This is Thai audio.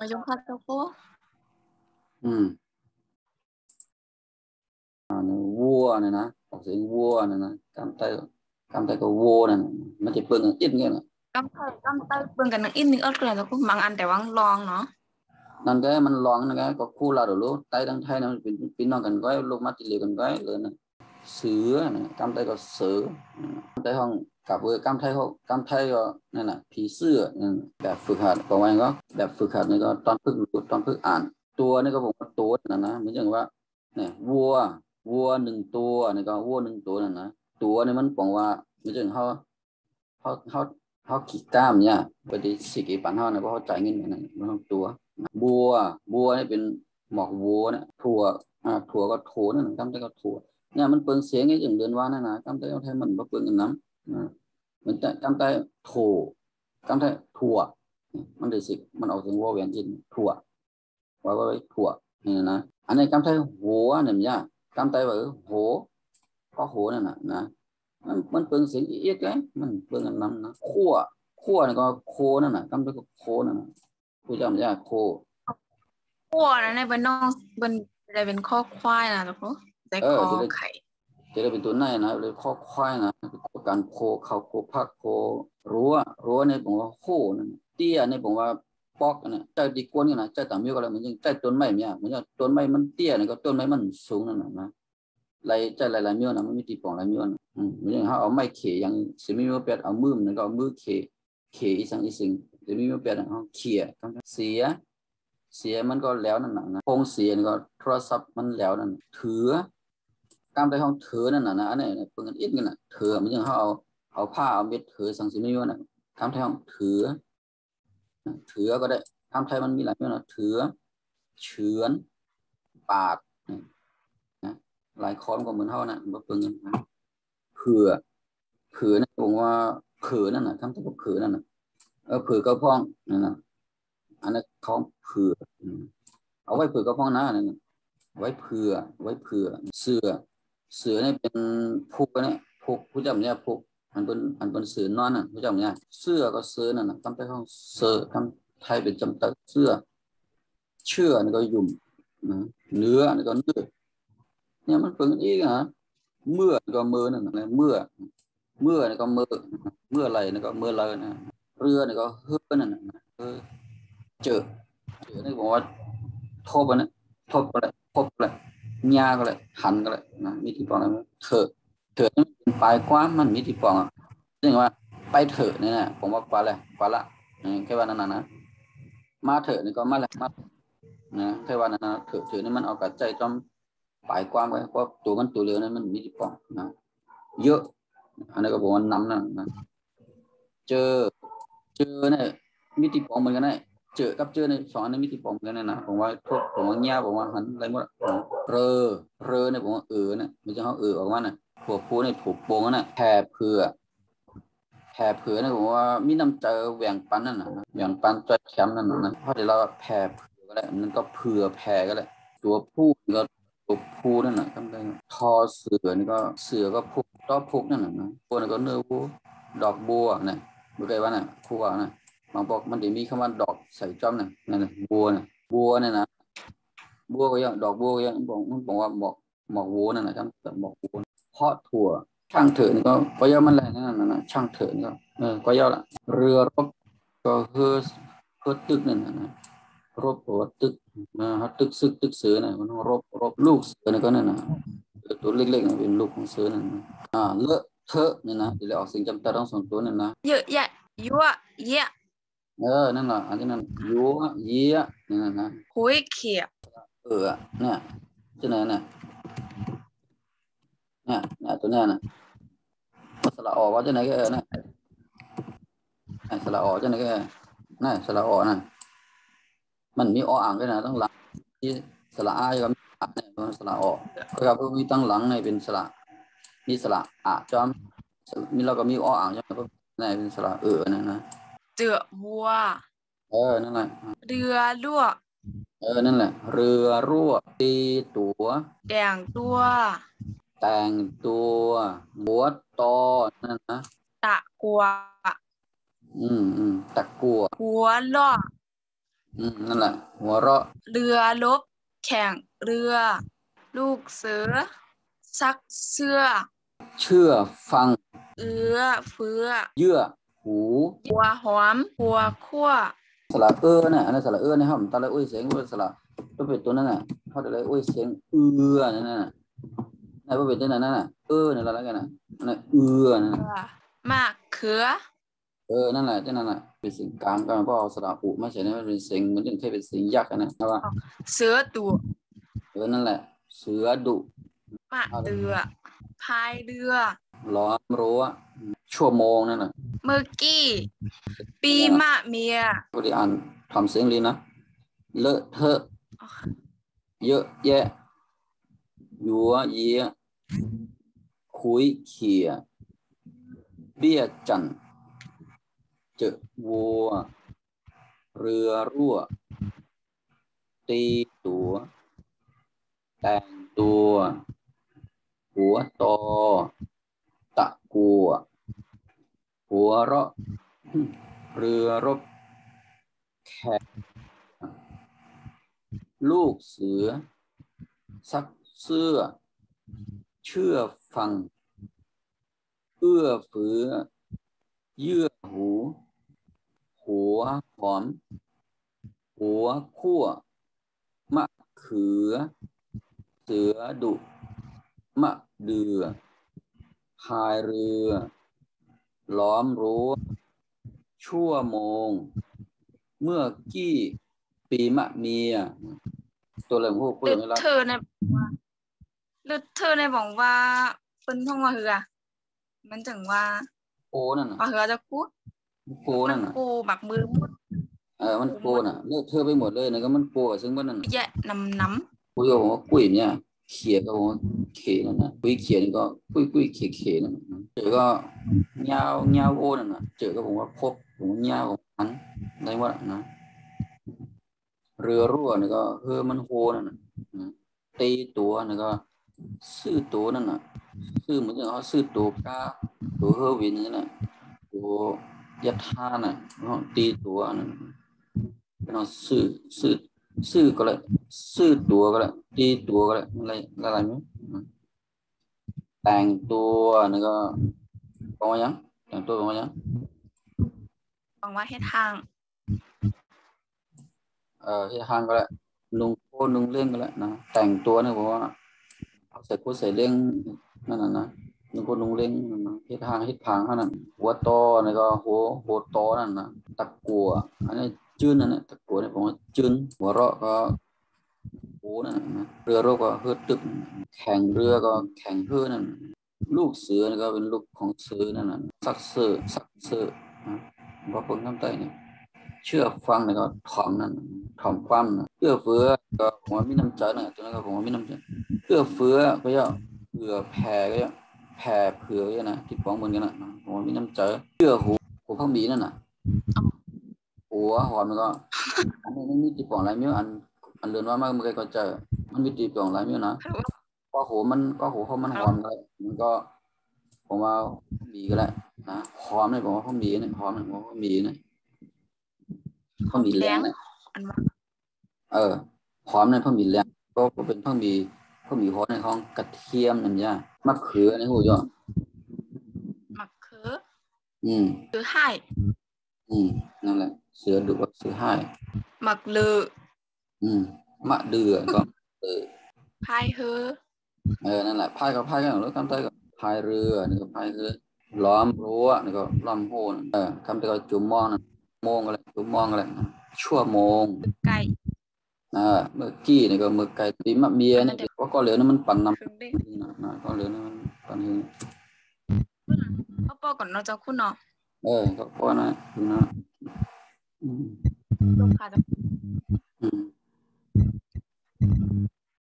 dùng khát đâu côวัวเนี่ยนะออกเสียงวัวเนี่ยนะกำไตก็วัวเนี่ยมันจะเปิงอิดเงี้ยนะcam tay bưng cái năng in những ớt là cô mang ăn để vắng lon nó นั่นก็มันลองนะก็คู่เราเดี๋ยวรู้ไตทั้งไทยนะมันเป็นพี่น้องกันก็ลูกมัดติเลียกันก็เลยนะเสือนะกำไตก็เสือกำไตห้องกับกำไทยก็นั่นน่ะผีเสื้อแบบฝึกหัดประมาณก็แบบฝึกหัดนี่ก็ตอนฝึกอ่านตัวนี่ก็บอกว่าตัวนะเหมือนอย่างว่าเนี่ยวัวหนึ่งตัวนี่ก็วัวหนึ่งตัวนะตัวนี่มันบอกว่าเหมือนอย่างเขาขี่กล้ามเนี่ยพอดีสิกี่ปันเขาเนี่ยเพราะเขาจ่ายเงินนั่นมันตัวบัวนี่เป็นหมอกวัวเนี่ยถั่วก็โถนั่นกำไตก็ถั่วเนี่ยมันเปิงเสียงไอ้อย่างเดินว่านั่นนะกำไตเอาไทยมันมาเปิงกันน้ำมันจะกำไตโถกำไตถั่วมันเดือดสิมันออกเสียงวัวแหวนจินถั่วว่าถั่วนี่นะอันนี้กำไตหัวเนี่ยมันยากกำไตแบบโหก็โหนั่นนะมันเปิงเสียงเอียดไงมันเปิงกันน้ำนะขั้วนี่ก็โคนั่นน่ะกำไตก็โคนั่นน่ะผู้จำยากโคcua này bên non bên đây bên kho khoai là được khôngได้คอไข่จะได้เป็นตัวไหนนะเลยข้อควายนะการโคเขาโคพักโครั้วในผมว่าโคนั่นเตี้ยในผมว่าปอกเนี่ยใจดีกว่านี่นะใจต่างมีก็แล้วเหมือนยังใจต้นไม้เนี่ยเหมือนว่าต้นไม้มันเตี้ยนี่ก็ต้นไม้มันสูงนั่นนะไรใจหลายมีนะมันมีตีปองหลายมีนะเหมือนอย่างเขาเอาไม้เขยยังสิมีมาเปียดเอามือมันก็เอามือเขอีสังสิสิมีมาเปียดเขาเขี่ยเสียมันก็แล้วนั่นนะคงเสียนี่ก็โทรศัพท์มันแล้วนั่นถือกำไตห้องเถือนั่นนะอันนี้เพิ่งกันอิดกันนะเถือมันยังเขาเอาผ้าเอาเม็ดเถือสังสิไม่ยุ่งนะกำไตห้องเถือก็ได้กำไทยมันมีหลายอย่างนะเถือเฉือนปาดนะหลายคอนก็เหมือนเขานะมาเพิ่งกันนะเผือนั่นผมว่าเผือนั่นนะกำไตก็เผือนั่นนะเผือก็พ้องนั่นนะอันนั้นเขาเผือเอาไว้เผือก็พ้องนะนั่นไว้เผื่อเสือเนี่ยเป็นพุกเนี่ยพุกผู้จำเนี่ยพุกอันเป็นเสือนอนน่ะผู้จำเนี่ยเสื้อก็เสือนั่นน่ะคำไทยของเสือคำไทยเป็นจำตัดเสื้อเชื่อนี่ก็ยุ่มเนื้อนี่ก็เนื้อเนี่ยมันเป็นอีกฮะเมื่อนี่ก็มือนั่นนะเมื่อนี่ก็มือไหลนี่ก็มือไหลนะเรือนี่ก็เฮือนั่นนะเจอนี่บอกว่าทบนะทบอะไรญาก็เลยหันก็เลยนะมีที่ปองอะไรเถอะนี่เป็นปลายความมันมีที่ปองอ่ะซึ่งว่าไปเถอะเนี่ยนะผมว่าปลาละแค่ว่านั้นนะมาเถอะนี่ก็มาแหละมานะแค่ว่านั้นนะเถอะนี่มันเอากระใจจอมปลายความไว้เพราะตัวมันตัวเร็วนั้นมันมีที่ปองนะเยอะอันนี้ก็บอกว่าน้ำนั่นนะเจอเนี่ยมีที่ปองเหมือนกันได้เจอกับเจอในสองอันนี้มีที่ปองกันนะผมว่าพวกผมว่าเงี้ยผมว่าหันอะไรหมดเรอเนี่ยผมว่าเนี่ยมันจะเขาออกมาเนี่ยพวกผู้เนี่ยถูกโปงน่ะแผ่เผื่อเนี่ยผมว่ามีน้ำใจแหว่งปันนั่นน่ะแหว่งปันใจแคมป์นั่นน่ะเพราะเดี๋ยวเราแผ่เผื่อก็ได้มันก็เผื่อแผ่ก็ได้ตัวผู้ก็ตัวผู้นั่นน่ะทำได้ทอเสือนี่ก็เสือก็พุกต่อพุกนั่นน่ะนะพวกนั้นก็เนื้อวัวดอกบัวเนี่ยดูได้ว่าน่ะคู่ว่าน่ะบางบอกมันจะมีคำว่าดอกใส่จอมเนี่ยนั่นน่ะบัวเนี่ยนะบัวก็ยังดอกบัวก็ยังบอกว่าหมอกวัวนั่นนะครับหมอกวัวเพาะถั่วช่างเถอะนี่ก็ย่อมันแหละนั่นนะช่างเถอะนี่ก็ย่อละเรือรบก็เฮือตึกนั่นนะรบตัวตึกตึกซึกตึกเสือน่ะมันรบลูกเสือนี่ก็นั่นนะตัวเล็กๆนะเป็นลูกของเสือนั่นเลอะเทอะนี่นะเดี๋ยวออกเสียงจำตาต้องสองตัวนั่นนะเยอะแยะยั่วเยะนั่นแหละอันนี้นั่นยัวเยี่ยนี่นะหุยเขียเนี่ยจะไหนเนี่ยตัวเนี้ยนะสระออกว่าจะไหนก็เนี่ยสระออกจะไหนก็นี่สระออกนะมันมีอ่างด้วยนะตั้งหลังที่สระอาก็มีเนี่ยสระออกก็มีตั้งหลังในเป็นสระมีสระจอมมีเราก็มีอ่างใช่ไหมก็นี่เป็นสระนะเจือบัวนั่นแหละเรือรั่วนั่นแหละเรือรั่วตีตัวแต่งตัวหัวตอนั่นนะตะกัวตะกัวหัวล่อ นั่นแหละหัวเราะเรือรบแข่งเรือ ลูกเสือซักเสื้อเชื่อฟังเฟื้อเยื่อหู หัวหอมหัวคั่วสระเนี่ยอันนั้นสระเนี่ยครับตาละอุ้ยเสียงว่าสระตัวเป็นตัวนั้นน่ะเขาจะเลยอุ้ยเสียงนั่นน่ะในตัวเป็นตัวนั้นน่ะนี่นละกันน่ะนั่นนั่นมะเขือนั่นแหละที่นั่นน่ะเป็นเสียงกลางกันก็เอาสระอุไม่ใช่นะมันเป็นเสียงเหมือนที่เป็นเสียงยักษ์นะใช่ป่ะเสือดุนั่นแหละเสือดุมะเรือพายเรือล้อมรั้วชั่วโมงนั่นน่ะเมื่อกี้ปีมะเมียพอดีอ่านทำเสียงลีนะเลอะเทอะเยอะแยะยัวเยียคุยเขี่ยเบี้ยจันเจอวัวเรือรั่วตีตัวแต่งตัวหัวโตตะกัวหัวเราะเรือรบแขกลูกเสือซักเสื้อเชื่อฟังเอื้อเฟื้อเยื่อหูหัวหอมหัวคั่วมะเขือเสือดุมะเดือพายเรือล้อมรั้วชั่วโมงเมื่อกี้ปีมะเมียตัวเหลืองพวกพูดไม่รับเธอในบอกว่าเป็นท่องว่าเหือมันจังว่าโกนั่นน่ะว่าเหือจะพูดโกนั่นน่ะโกแบบมือมุดมันโกน่ะเลิกเธอไปหมดเลยนะก็มันโกซึ่งว่านั่นแย่น้ำคุยกับผมว่ากุ้ยเนี่ยเขียกับผมว่าเขนั่นน่ะคุยเขียนี่ก็กุ้ยเขนั่นเจอก็เงาโอนั่นน่ะเจอก็ผมว่าพบผมเงาของมันได้หมดนะเรือรั่วนี่ก็มันโฮนั่นน่ะตีตัวนี่ก็ซื้อตัวนั่นน่ะซื้อเหมือนอย่างเขาซื้อตัวกาตัววินนี่น่ะตัวยัดท่าน่ะตีตัวนั่นเราซื้อก็เลยซื้อตัวก็เลยตีตัวก็เลยอะไรมั้ยแต่งตัวนี่ก็บอกว่ายังแต่งตัวบอกว่ายังบอกว่าให้ทางที่ห้างก็แหละนุ่งเล่งก็แหละนะแต่งตัวเนี่ยผมว่าใส่ใส่เล่งนั่นน่ะนะนุ่งเล่งนะที่ห้างที่พังเท่านั้นหัวโตนี่ก็หัวโตนั่นนะตะกัวอันนี้จื้นนั่นน่ะตะกัวเนี่ยผมว่าจื้นหัวเราะก็โหนั่นนะเรือรบก็เฮือตึกแข่งเรือก็แข่งเฮือนั่นลูกเสือนี่ก็เป็นลูกของเสือนั่นน่ะซักเสือนะว่าคนน้ำใต้เนี่ยเชื่อฟังแล้วก็ถ่อมนั่นถ่อมความนะเอื้อเฟื้อก็ผมว่ามีน้ำใจนะตัวนั้นก็ผมว่ามีน้ำใจเอื้อเฟื้อก็ย่อเอื้อแผ่ก็ย่อแผ่เผื่อก็นะที่ฟ้องบนกันนะผมว่ามีน้ำใจเอื้อหูข้างบีนั่นน่ะหัวหอมแล้วก็อันนี้ไม่มีตีปองอะไรไม่อันเรือนว่ามากมันก็เจอมันมีตีปองอะไรไม่นะก็หูเขามันหอมเลยมันก็ผมว่าบีก็แล้วนะหอมเลยผมว่าเขาบีเนี่ยหอมเลยผมว่าเขาบีเนี่ยเขามีแรงนะหอมในผักหมี่แรงก็เป็นผักหมี่ฮอตในของกระเทียมนั่นจ้ะมะเขือในหูจ้ะมะเขือเสือให้นั่นแหละเสือดุกับเสือให้มะเลือมะเดือก็พายเฮือนั่นแหละพายกับพายกันหรือคำไทยกับพายเรือนี่ก็พายเรือล้อมรั้วนี่ก็ล้อมโพนคำไทยก็จุ่มมองนั่นโมงอะไรจุ่มมองอะไรชั่วโมงไก่เมื่อกี้นี่ก็เมื่อไก่ตีมะเมียนี่ว่าก็เหลือนั่นมันปั่นน้ำก็เหลือนั่นมันปั่นหินเอาปอก่อนเราจะคุณเนาะก็พอนะดูนะลูกค้าจะ